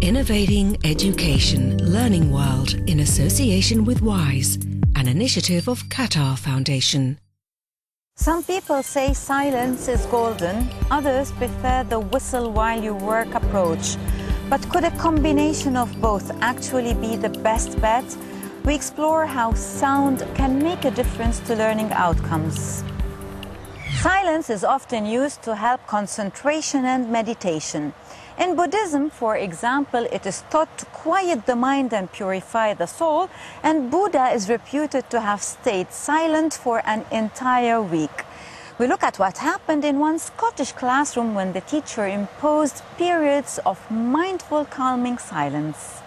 Innovating Education Learning World in association with WISE, an initiative of Qatar Foundation. Some people say silence is golden, others prefer the whistle while you work approach. But could a combination of both actually be the best bet? We explore how sound can make a difference to learning outcomes. Silence is often used to help concentration and meditation. In Buddhism, for example, it is thought to quiet the mind and purify the soul, and Buddha is reputed to have stayed silent for an entire week. We look at what happened in one Scottish classroom when the teacher imposed periods of mindful, calming silence.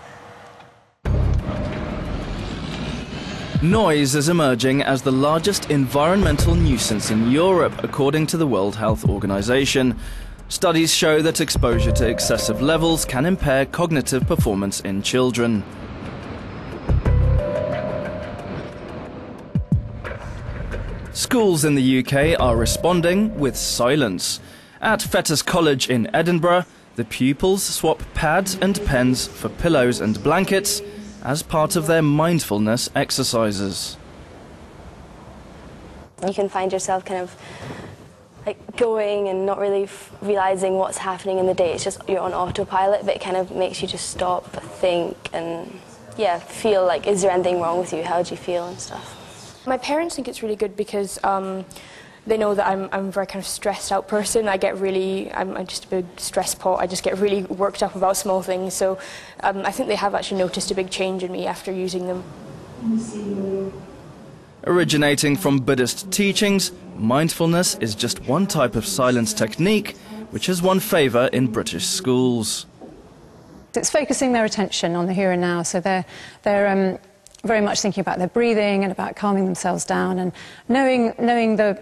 Noise is emerging as the largest environmental nuisance in Europe, according to the World Health Organization. Studies show that exposure to excessive levels can impair cognitive performance in children. Schools in the UK are responding with silence. At Fettes College in Edinburgh, the pupils swap pads and pens for pillows and blankets as part of their mindfulness exercises. You can find yourself kind of going and not really realising what's happening in the day. It's just you're on autopilot, but it kind of makes you just stop, think and feel like, is there anything wrong with you? How do you feel and stuff? My parents think it's really good because they know that I'm a very kind of stressed out person. I'm just a big stress pot. I just get really worked up about small things. So I think they have actually noticed a big change in me after using them. Originating from Buddhist teachings, mindfulness is just one type of silence technique which has won favour in British schools. It's focusing their attention on the here and now, so they're very much thinking about their breathing and about calming themselves down and knowing the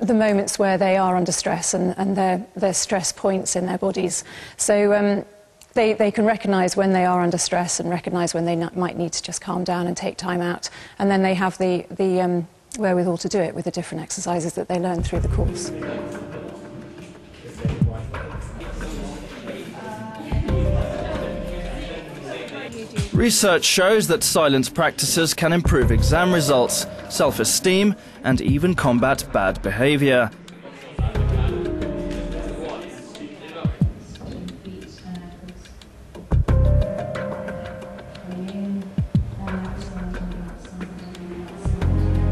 moments where they are under stress and their stress points in their bodies. So they can recognise when they are under stress and recognise when they might need to just calm down and take time out. And then they have the wherewithal to do it with the different exercises that they learn through the course. Research shows that silence practices can improve exam results, self-esteem, and even combat bad behaviour.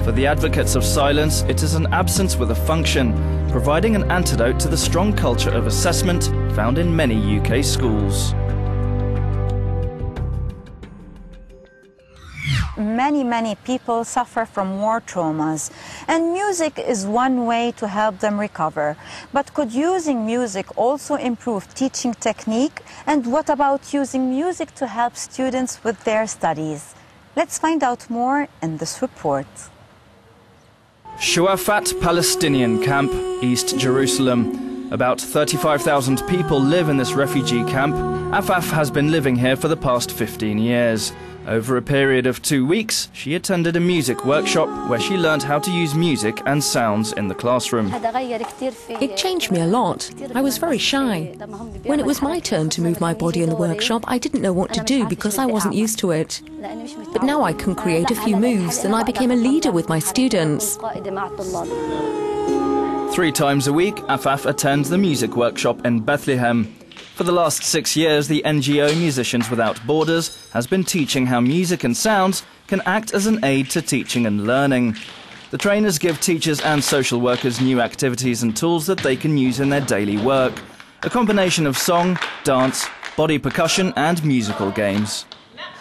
For the advocates of silence, it is an absence with a function, providing an antidote to the strong culture of assessment found in many UK schools. Many people suffer from war traumas, and music is one way to help them recover. But could using music also improve teaching technique? And what about using music to help students with their studies? Let's find out more in this report. Shuafat Palestinian Camp, East Jerusalem. About 35,000 people live in this refugee camp. Afaf has been living here for the past 15 years. Over a period of 2 weeks, she attended a music workshop where she learned how to use music and sounds in the classroom. It changed me a lot. I was very shy. When it was my turn to move my body in the workshop, I didn't know what to do because I wasn't used to it. But now I can create a few moves and I became a leader with my students. 3 times a week, Afaf attends the music workshop in Bethlehem. For the last 6 years, the NGO Musicians Without Borders has been teaching how music and sounds can act as an aid to teaching and learning. The trainers give teachers and social workers new activities and tools that they can use in their daily work. A combination of song, dance, body percussion and musical games.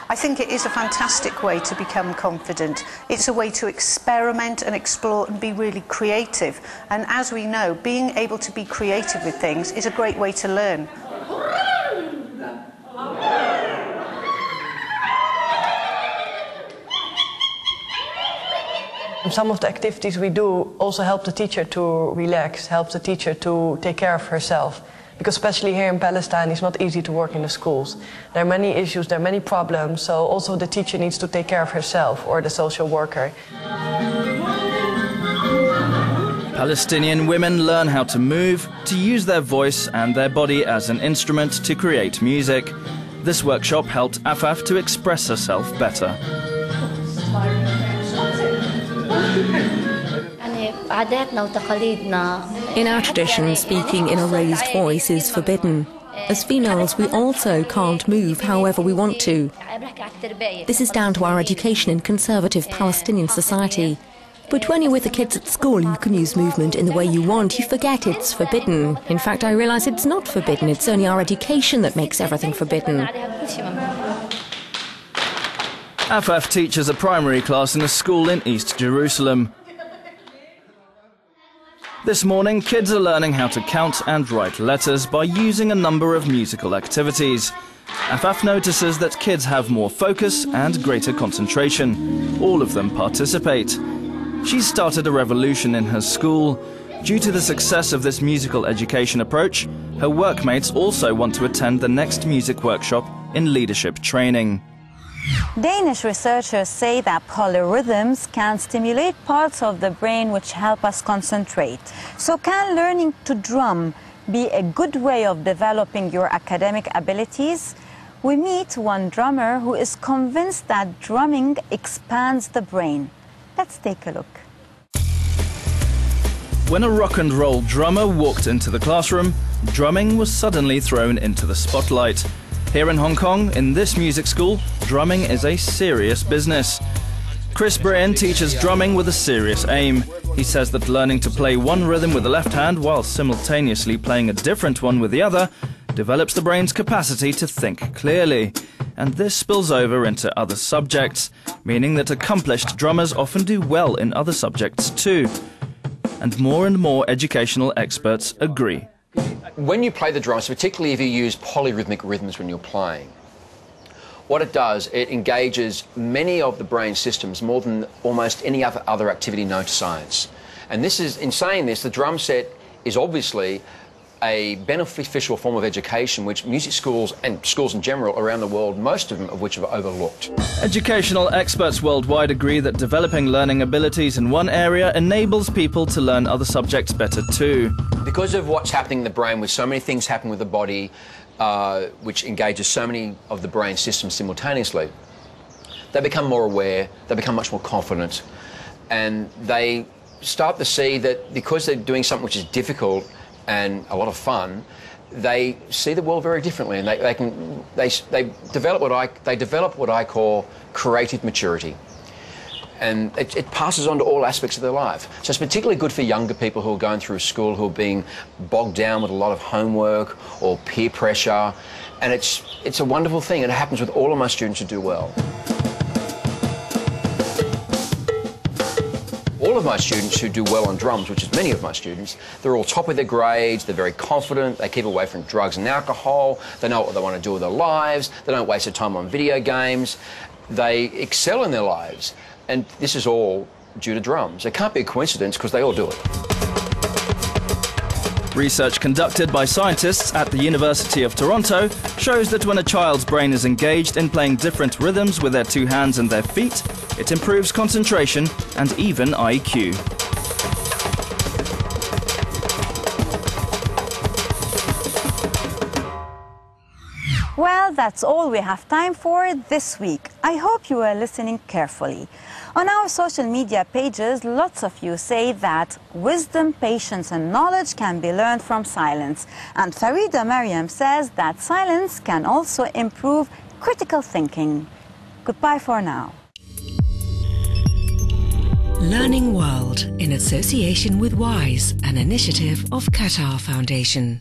I think it is a fantastic way to become confident. It's a way to experiment and explore and be really creative. And as we know, being able to be creative with things is a great way to learn. Some of the activities we do also help the teacher to relax, help the teacher to take care of herself. Because especially here in Palestine, it's not easy to work in the schools. There are many issues, there are many problems, so also the teacher needs to take care of herself or the social worker. Palestinian women learn how to move, to use their voice and their body as an instrument to create music. This workshop helped Afaf to express herself better. In our tradition, speaking in a raised voice is forbidden. As females, we also can't move however we want to. This is down to our education in conservative Palestinian society. But when you're with the kids at school, you can use movement in the way you want. You forget it's forbidden. In fact, I realise it's not forbidden. It's only our education that makes everything forbidden. Afaf teaches a primary class in a school in East Jerusalem. This morning, kids are learning how to count and write letters by using a number of musical activities. Afaf notices that kids have more focus and greater concentration. All of them participate. She's started a revolution in her school. Due to the success of this musical education approach, her workmates also want to attend the next music workshop in leadership training. Danish researchers say that polyrhythms can stimulate parts of the brain which help us concentrate. So can learning to drum be a good way of developing your academic abilities? We meet one drummer who is convinced that drumming expands the brain. Let's take a look. When a rock and roll drummer walked into the classroom, drumming was suddenly thrown into the spotlight. Here in Hong Kong, in this music school, drumming is a serious business. Chris Brian teaches drumming with a serious aim. He says that learning to play one rhythm with the left hand while simultaneously playing a different one with the other develops the brain's capacity to think clearly. And this spills over into other subjects, meaning that accomplished drummers often do well in other subjects too. And more educational experts agree. When you play the drums, particularly if you use polyrhythmic rhythms when you're playing, what it does, it engages many of the brain systems more than almost any other activity known to science. And this is, in saying this, the drum set is obviously a beneficial form of education which music schools and schools in general around the world, most of them of which have overlooked. Educational experts worldwide agree that developing learning abilities in one area enables people to learn other subjects better too. Because of what's happening in the brain, with so many things happening with the body, which engages so many of the brain systems simultaneously, they become more aware, they become much more confident, and they start to see that because they're doing something which is difficult and a lot of fun, they see the world very differently, and they develop what I call creative maturity, and it passes on to all aspects of their life. So it's particularly good for younger people who are going through school, who are being bogged down with a lot of homework or peer pressure, and it's a wonderful thing, and it happens with all of my students who do well. All of my students who do well on drums, which is many of my students, they're all top of their grades, they're very confident, they keep away from drugs and alcohol, they know what they want to do with their lives, they don't waste their time on video games, they excel in their lives. And this is all due to drums. It can't be a coincidence because they all do it. Research conducted by scientists at the University of Toronto shows that when a child's brain is engaged in playing different rhythms with their two hands and their feet, it improves concentration and even IQ. Well, that's all we have time for this week. I hope you were listening carefully. On our social media pages, lots of you say that wisdom, patience and knowledge can be learned from silence. And Farida Mariam says that silence can also improve critical thinking. Goodbye for now. Learning World in association with WISE, an initiative of Qatar Foundation.